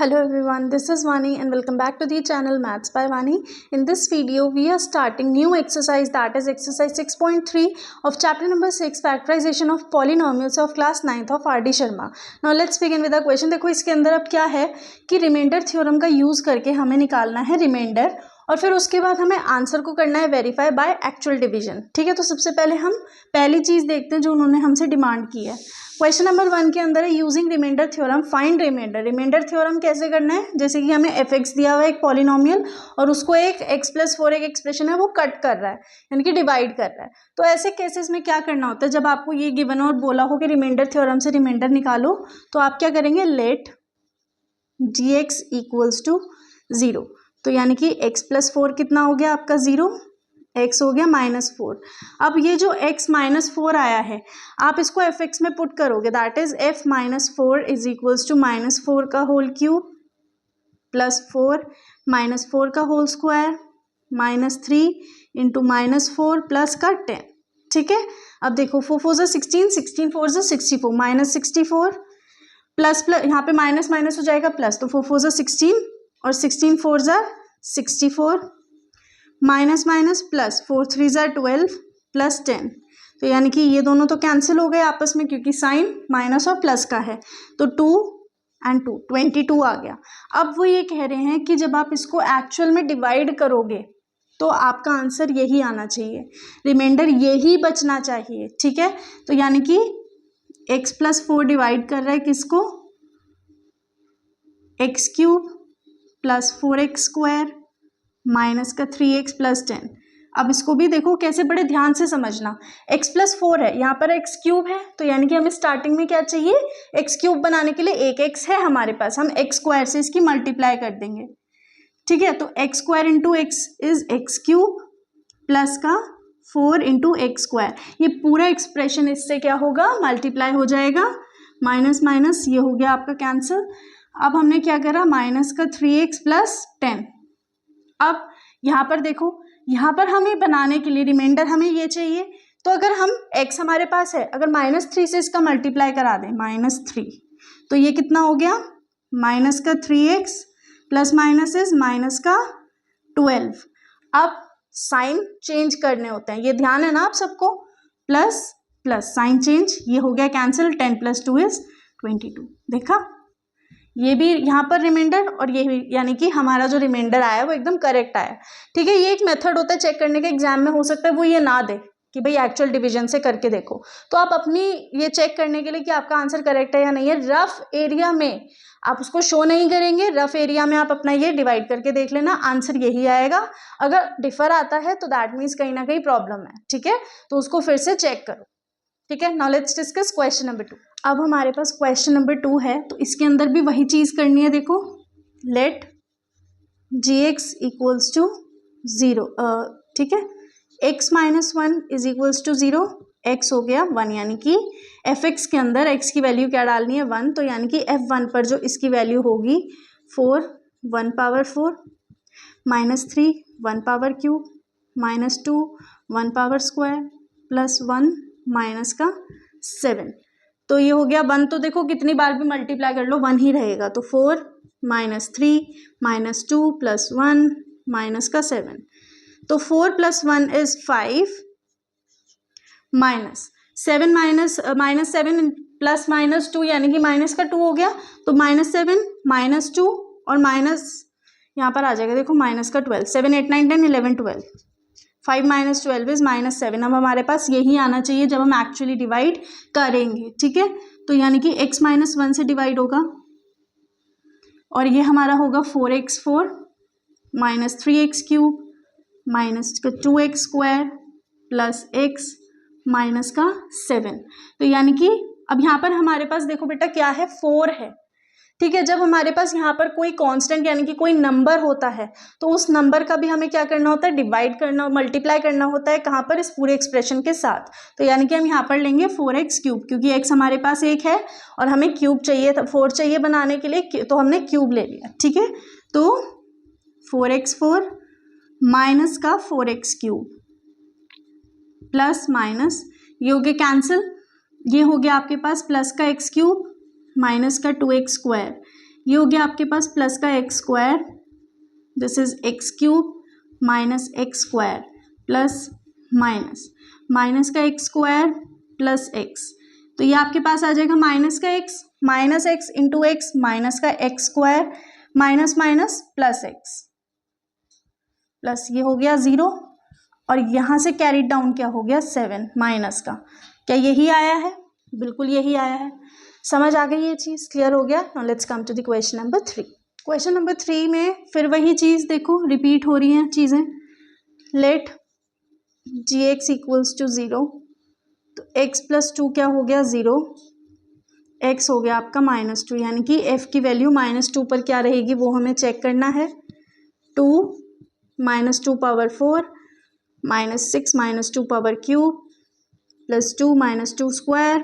Hello everyone, this is Vani and welcome back to the channel Maths by Vani. In this video, we are starting new exercise, that is exercise 6.3 of chapter number 6, factorization of polynomials of class 9th of R.D. Sharma. Now let's begin with the question. देखो इसके अंदर अब क्या है कि remainder theorem का use करके हमें निकालना है रिमाइंडर और फिर उसके बाद हमें आंसर को करना है वेरीफाई बाय एक्चुअल डिवीजन. ठीक है, तो सबसे पहले हम पहली चीज देखते हैं जो उन्होंने हमसे डिमांड की है. क्वेश्चन नंबर 1 के अंदर है using remainder theorem find remainder. Remainder theorem कैसे करना है, जैसे कि हमें एफ एक्स दिया हुआ है एक पॉलिनोमियल और उसको एक एक्स प्लस 4 एक एक्सप्रेशन है वो कट कर रहा है यानी कि डिवाइड कर रहा है. तो ऐसे केसेस में क्या करना होता है, जब आपको ये गिवन और बोला हो कि रिमाइंडर थ्योरम से रिमाइंडर निकालो तो आप क्या करेंगे, let G X equals to 0. तो यानी कि x प्लस 4 कितना हो गया आपका 0, x हो गया -4. अब ये जो x -4 आया है आप इसको एफ एक्स में पुट करोगे, that is f -4 is equals to -4 का होल क्यूब प्लस 4 -4 का होल स्क्वायर -3 इंटू -4 प्लस का 10. ठीक है, अब देखो 4 4 16, 16 4 64 -64 प्लस यहाँ पे माइनस माइनस हो जाएगा प्लस, तो 4 4 16 और 16 4 64 माइनस माइनस प्लस 4 3 12 प्लस 10. तो यानी कि ये दोनों तो कैंसिल हो गए आपस में क्योंकि साइन माइनस और प्लस का है, तो 2 and 2 22 आ गया. अब वो ये कह रहे हैं कि जब आप इसको एक्चुअल में डिवाइड करोगे तो आपका आंसर यही आना चाहिए, रिमाइंडर यही बचना चाहिए. ठीक है, तो यानी कि x प्लस 4 डिवाइड कर रहा है किसको, x cube plus 4x square minus का 3x प्लस 10. अब इसको भी देखो कैसे, बड़े ध्यान से समझना. x प्लस 4 है, यहाँ पर x क्यूब है, तो यानी कि हमें स्टार्टिंग में क्या चाहिए, x क्यूब बनाने के लिए एक x है हमारे पास, हम x स्क्वायर से इसकी मल्टीप्लाई कर देंगे. ठीक है, तो x square into x is x cube plus का 4 इंटू एक्स स्क्वायर. ये पूरा एक्सप्रेशन इससे क्या होगा, मल्टीप्लाई हो जाएगा, माइनस माइनस ये हो गया आपका कैंसिल. अब हमने क्या करा, माइनस का 3x प्लस 10. अब यहाँ पर देखो, यहाँ पर हमें बनाने के लिए रिमाइंडर हमें ये चाहिए, तो अगर हम x हमारे पास है, अगर -3 से इसका मल्टीप्लाई करा दें -3, तो ये कितना हो गया, माइनस का 3x plus minus is minus का 12. अब साइन चेंज करने होते हैं, ये ध्यान है ना आप सबको, प्लस प्लस साइन चेंज, ये हो गया कैंसिल, 10 प्लस 2 इज 22. देखा, ये भी यहाँ पर रिमाइंडर और ये भी, यानी कि हमारा जो रिमाइंडर आया वो एकदम करेक्ट आया. ठीक है, ये एक मेथड होता है चेक करने का, एग्जाम में हो सकता है वो ये ना दे कि भाई एक्चुअल डिवीजन से करके देखो, तो आप अपनी ये चेक करने के लिए कि आपका आंसर करेक्ट है या नहीं है, रफ एरिया में आप उसको शो नहीं करेंगे, रफ एरिया में आप अपना ये डिवाइड करके देख लेना, आंसर यही आएगा. अगर डिफर आता है तो दैट मीन्स कहीं ना कहीं प्रॉब्लम है. ठीक है, तो उसको फिर से चेक करो. ठीक है, now let's discuss question number 2. अब हमारे पास क्वेश्चन नंबर 2 है, तो इसके अंदर भी वही चीज करनी है. देखो, let G X equals to 0. ठीक है, x minus 1 is equals to 0, x हो गया 1, यानी कि एफ एक्स के अंदर x की वैल्यू क्या डालनी है, 1. तो यानी कि f1 पर जो इसकी वैल्यू होगी 4 1 power 4 -3 1 power cube -2 1 power square plus 1 minus का 7. तो ये हो गया 1, तो देखो कितनी बार भी मल्टीप्लाई कर लो 1 ही रहेगा, तो 4 -3 -2 प्लस 1 माइनस का 7. तो 4 प्लस 1 इज 5 -7 -7 प्लस -2 यानी कि माइनस का 2 हो गया, तो -7 -2 और माइनस यहाँ पर आ जाएगा, देखो माइनस का 12, 7 8 9 10 11 12, 5 - 12 इज -7. अब हमारे पास यही आना चाहिए जब हम एक्चुअली डिवाइड करेंगे. ठीक है, तो यानी कि x -1 से डिवाइड होगा और ये हमारा होगा 4x4 -3x cube -2x square plus x minus का 7. तो यानी कि अब यहाँ पर हमारे पास देखो बेटा क्या है, 4 है. ठीक है, जब हमारे पास यहाँ पर कोई कांस्टेंट यानी कि कोई नंबर होता है तो उस नंबर का भी हमें क्या करना होता है, डिवाइड करना, मल्टीप्लाई करना होता है. कहाँ पर, इस पूरे एक्सप्रेशन के साथ. तो यानी कि हम यहाँ पर लेंगे 4x क्यूब, क्योंकि x हमारे पास 1 है और हमें क्यूब चाहिए था, 4 चाहिए बनाने के लिए, तो हमने क्यूब ले लिया. ठीक है, तो 4x4 माइनस का 4x क्यूब प्लस माइनस ये हो गया कैंसिल, ये हो गया आपके पास प्लस का x क्यूब माइनस का 2x स्क्वायर, ये हो गया आपके पास प्लस का x square, this is x cube minus x square plus minus minus का एक्स स्क्वायर प्लस एक्स, तो ये आपके पास आ जाएगा minus x into x minus का x square minus minus plus x plus ये हो गया 0 और यहाँ से कैरी डाउन क्या हो गया 7 माइनस का, क्या यही आया है? बिल्कुल यही आया है। समझ आ गई ये चीज़, क्लियर हो गया। Now let's come to the question number 3। Question number 3 में फिर वही चीज़ देखो रिपीट हो रही हैं चीज़ें। Let G X equals to 0, तो x प्लस 2 क्या हो गया 0, x हो गया आपका -2, यानी कि f की वैल्यू -2 पर क्या रहेगी वो हमें चेक करना है। 2 -2 power 4 -6 -2 power cube plus 2 -2 square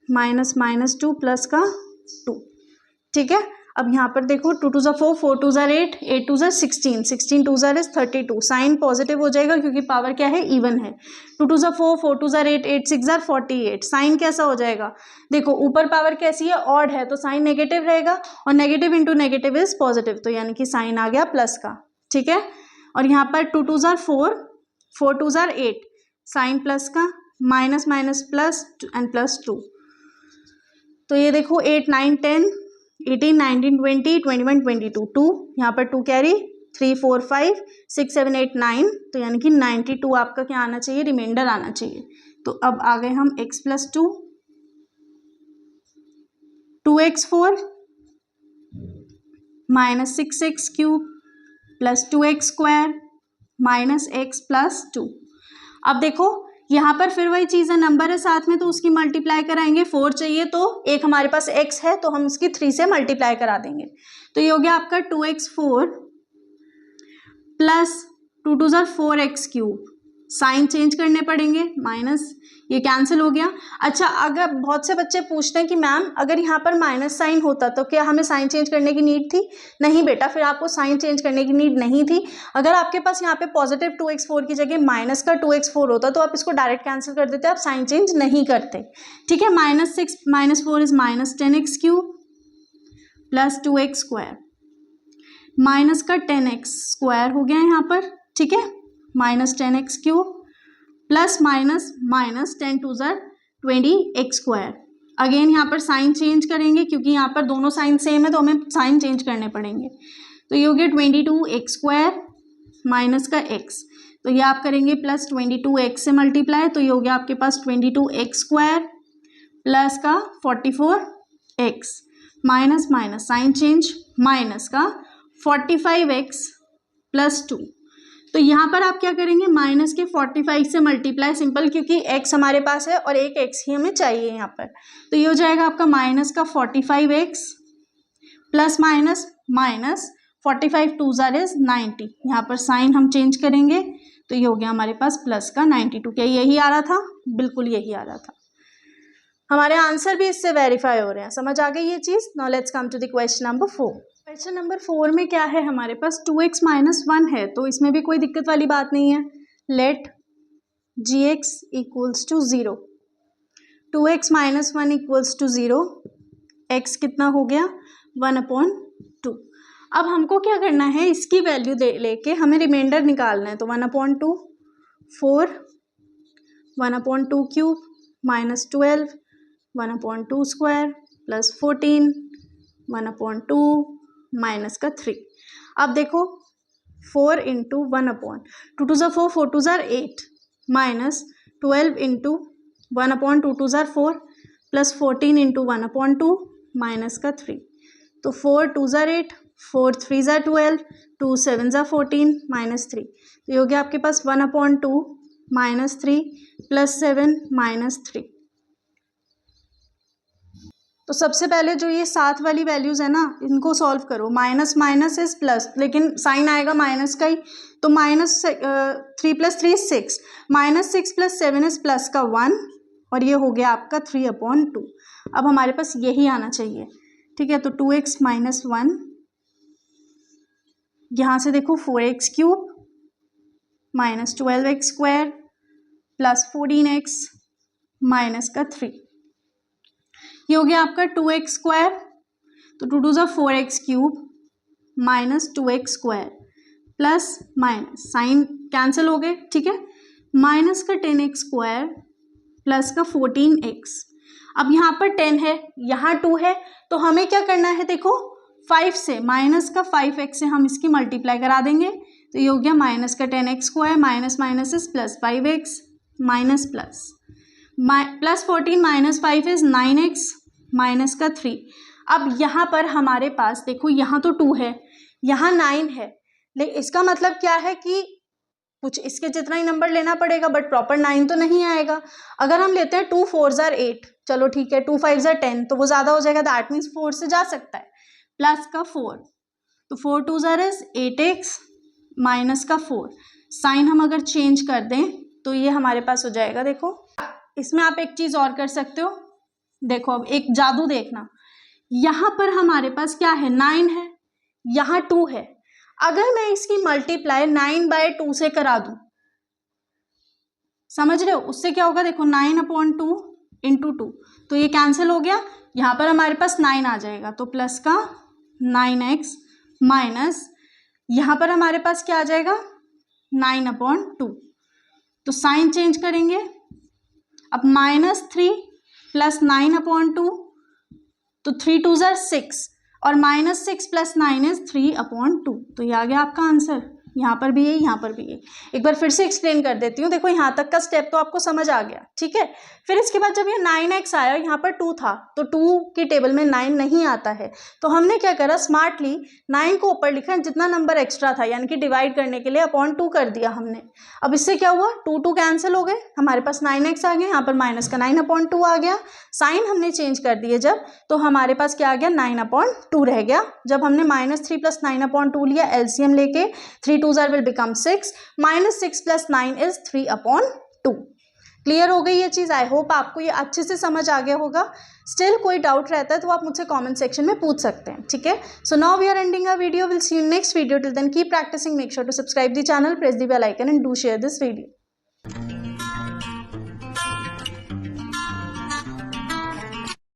-2 plus का 2, ठीक है। अब यहाँ पर देखो 2 2 4, 4 2 8, 8 2 16, 16 2 is 32, साइन पॉजिटिव हो जाएगा क्योंकि पावर क्या है इवन है। 2 2 4, 4 2 8, 8 6 48, साइन कैसा हो जाएगा, देखो ऊपर पावर कैसी है ऑड है तो साइन नेगेटिव रहेगा और negative into negative is positive, तो यानी कि साइन आ गया प्लस का, ठीक है। और यहाँ पर 2 2 4, 4 2 8, साइन प्लस का minus minus plus and plus 2, तो ये देखो 8 9 10 18 19 20 21 22, 2 यहाँ पर 2 कैरी 3 4 5 6 7 8 9, तो यानी कि 92 आपका क्या आना चाहिए, रिमाइंडर आना चाहिए। तो अब आ गए हम x plus 2, 2x4 minus 6x cube plus 2x square minus x plus 2। अब देखो यहाँ पर फिर वही चीज़ है, नंबर है साथ में तो उसकी मल्टीप्लाई कराएंगे। 4 चाहिए तो एक हमारे पास x है तो हम उसकी 3 से मल्टीप्लाई करा देंगे, तो ये हो गया आपका 2x4 plus 2 2 4x cube, sign change करने पड़ेंगे माइनस, ये कैंसिल हो गया। अच्छा, अगर बहुत से बच्चे पूछते हैं कि मैम अगर यहाँ पर माइनस साइन होता तो क्या हमें साइन चेंज करने की नीड थी? नहीं बेटा, फिर आपको साइन चेंज करने की नीड नहीं थी। अगर आपके पास यहाँ पे पॉजिटिव 2x4 की जगह माइनस का 2x4 होता तो आप इसको डायरेक्ट कैंसिल कर देते, आप साइन चेंज नहीं करते, ठीक है। -6 -4 is -10x cube plus 2x square, minus का 10x स्क्वायर हो गया यहाँ पर, ठीक है, -10x cube plus minus minus 10 2 20x square. Again यहाँ पर साइन चेंज करेंगे क्योंकि यहाँ पर दोनों साइन सेम है तो हमें साइन चेंज करने पड़ेंगे, तो ये हो गया 22x स्क्वायर माइनस का x, तो ये आप करेंगे प्लस 22x से मल्टीप्लाई, तो ये हो गया आपके पास 22x स्क्वायर प्लस का 44x minus minus sign change minus का 45x प्लस 2, तो यहाँ पर आप क्या करेंगे माइनस के 45 से मल्टीप्लाई, सिंपल क्योंकि x हमारे पास है और एक x ही हमें चाहिए यहाँ पर, तो ये हो जाएगा आपका माइनस का 45x plus minus minus 45 2 is 90, यहाँ पर साइन हम चेंज करेंगे तो ये हो गया हमारे पास प्लस का 92। क्या यही आ रहा था? बिल्कुल यही आ रहा था। हमारे आंसर भी इससे वेरीफाई हो रहे हैं। समझ आ गई ये चीज़। Now let's come to the question number 4। Question number 4 में क्या है, हमारे पास 2x - 1 है तो इसमें भी कोई दिक्कत वाली बात नहीं है। Let gx equals to 0, 2x - 1 equals to 0, x कितना हो गया 1/2। अब हमको क्या करना है, इसकी वैल्यू लेके हमें रिमाइंडर निकालना है, तो 1/2 4 1/2 क्यूब -12 1/2 स्क्वायर प्लस 14 1/2 माइनस का 3। अब देखो 4 into 1/2 2 4 4 2 8 minus 12 into 1/2 2 4 plus 14 into 1/2 minus का 3, तो 4 2 8 4 3 12 2 7 14 माइनस 3, तो ये हो गया आपके पास 1/2 माइनस 3 प्लस 7 माइनस 3। तो सबसे पहले जो ये साथ वाली वैल्यूज़ है ना, इनको सॉल्व करो। माइनस माइनस इज प्लस, लेकिन साइन आएगा माइनस का ही, तो -3 + 3 6, -6 + 7 इज प्लस का 1 और ये हो गया आपका 3/2। अब हमारे पास यही आना चाहिए, ठीक है। तो 2x - 1, यहाँ से देखो 4x cube -12x square plus 14x minus का 3, ये हो गया आपका 2x स्क्वायर। तो 2 2 4 X cube minus 2x square plus minus sign cancel हो गए, ठीक है, माइनस का 10x स्क्वायर प्लस का 14x। अब यहाँ पर 10 है, यहाँ 2 है, तो हमें क्या करना है, देखो 5 से माइनस का 5x से हम इसकी मल्टीप्लाई करा देंगे, तो ये हो गया माइनस का 10x square minus minus is plus 5x minus plus plus 14 minus 5 is 9x minus का 3। अब यहाँ पर हमारे पास देखो यहाँ तो 2 है, यहाँ 9 है, लेकिन इसका मतलब क्या है कि कुछ इसके जितना ही नंबर लेना पड़ेगा, बट प्रॉपर 9 तो नहीं आएगा। अगर हम लेते हैं 2 4 ज़ार 8, चलो ठीक है, 2 5 ज़ार 10, तो वो ज़्यादा हो जाएगा, दैट मीन्स 4 से जा सकता है, प्लस का 4, तो 4 2 ज़ार इज 8x माइनस का 4। साइन हम अगर चेंज कर दें तो ये हमारे पास हो जाएगा, देखो इसमें आप एक चीज़ और कर सकते हो, देखो अब एक जादू देखना, यहाँ पर हमारे पास क्या है, 9 है, यहाँ 2 है, अगर मैं इसकी मल्टीप्लाई 9/2 से करा दूं, समझ रहे हो, उससे क्या होगा, देखो 9/2 इंटू 2, तो ये कैंसिल हो गया, यहाँ पर हमारे पास 9 आ जाएगा, तो प्लस का 9x माइनस यहाँ पर हमारे पास क्या आ जाएगा 9/2, तो साइन चेंज करेंगे, अब -3 प्लस 9/2, तो 3 2 ज़ार 6 और -6 प्लस 9 इज 3/2, तो ये आ गया आपका आंसर। यहाँ पर भी है, यहाँ पर भी है। एक बार फिर से एक्सप्लेन कर देती हूँ, देखो यहाँ तक का स्टेप तो आपको समझ आ गया, ठीक है। फिर इसके बाद जब ये 9x आया, यहाँ पर 2 था, तो 2 की टेबल में 9 नहीं आता है, तो हमने क्या करा, स्मार्टली 9 को ऊपर लिखा, जितना नंबर एक्स्ट्रा था यानी कि डिवाइड करने के लिए /2 कर दिया हमने। अब इससे क्या हुआ, 2 2 कैंसिल हो गए, हमारे पास 9x आ गया, यहाँ पर माइनस का 9/2 आ गया, साइन हमने चेंज कर दिए जब, तो हमारे पास क्या आ गया 9/2 रह गया। जब हमने -3 प्लस 9/2 लिया, एलसीएम लेके 3 2 ज़ार will become 6, -6 plus 9 is 3/2। Clear हो गई ये चीज़, आई होप आपको ये अच्छे से समझ आ गया होगा। स्टिल कोई डाउट रहता है तो आप मुझसे कमेंट सेक्शन में पूछ सकते हैं, ठीक है। So now we are ending a video, will see you next video, till then keep practising, make sure to subscribe the channel, press the bell icon and do share this video.